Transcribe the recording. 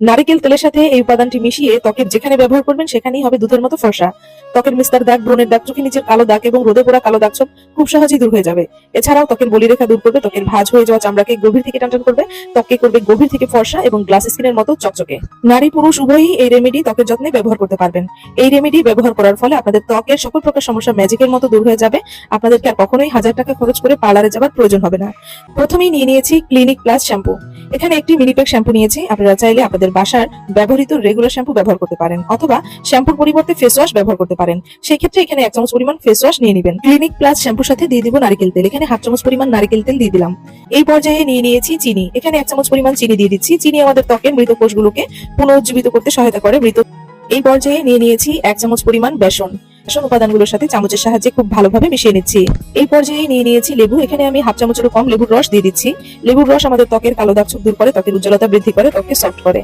নারিকেল তেলের সাথে এই উপাদানটি মিশিয়ে ত্বকের যেখানে ব্যবহার করবেন সেখানেই হবে দুধের মতো ফর্সা। ত্বকের মিস্তার দাগ, ব্রণের দাগ, চোখে নিচের কালো দাগ এবং রোদে পোড়া কালো দাগ সব খুব সহজেই দূর হয়ে যাবে। এছাড়াও ত্বকের বলিরেখা দূর করবে, ত্বকের ভাঁজ হয়ে যাওয়া চামড়াকে গভীর থেকে টানটান করবে, ত্বককে করবে গভীর থেকে ফর্সা এবং গ্লাস স্কিনের মতো চকচকে। নারী পুরুষ উভয়ই এই রেমেডি ত্বকের যত্নে ব্যবহার করতে পারবেন। এই রেমেডি ব্যবহার করার ফলে আপনাদের ত্বকের সকল প্রকার সমস্যা ম্যাজিকের মতো দূর হয়ে যাবে। আপনাদেরকে আর কখনোই 1000 টাকা খরচ করে পার্লারে যাবার প্রয়োজন হবে না। প্রথমেই নিয়ে নিয়েছি ক্লিনিক প্লাস শ্যাম্পু। এখানে একটি মিনিপ্যাক শ্যাম্পু নিয়েছি। আপনারা চাইলে আপনাদের বাসার ব্যবহৃত রেগুলার শ্যাম্পু ব্যবহার করতে পারেন অথবা শ্যাম্পুর পরিবর্তে ফেস ওয়াশ ব্যবহার করতে পারেন। সেই ক্ষেত্রে এখানে 1 চামচ পরিমাণ ফেস ওয়াশ নিয়ে নেবেন। ক্লিনিক প্লাস শ্যাম্পুর সাথে দিয়ে দিব নারিকেল তেল। এখানে 1/2 চামচ পরিমাণ নারিকেল তেল দিয়ে দিলাম। এই পর্যায়ে নিয়ে নিয়েছি চিনি। এখানে 1 চামচ পরিমাণ চিনি দিয়ে দিচ্ছি। চিনি আমাদের ত্বকের মৃত কোষগুলোকে পুনরুজ্জীবিত করতে সহায়তা করে। এই পর্যায়ে নিয়ে নিয়েছি 1 চামচ পরিমাণ বেসন। বেসন উপাদানগুলোর সাথে চামচের সাহায্যে খুব ভালোভাবে মিশিয়ে নিচ্ছি। এই পর্যায়ে নিয়ে নিয়েছি লেবু। এখানে আমি 1/2 চামচেরও কম লেবুর রস দিয়ে দিচ্ছি। লেবুর রস আমাদের ত্বকের কালো দাগ ছোপ দূর করে, ত্বকের উজ্জ্বলতা বৃদ্ধি করে, ত্বককে সফট করে।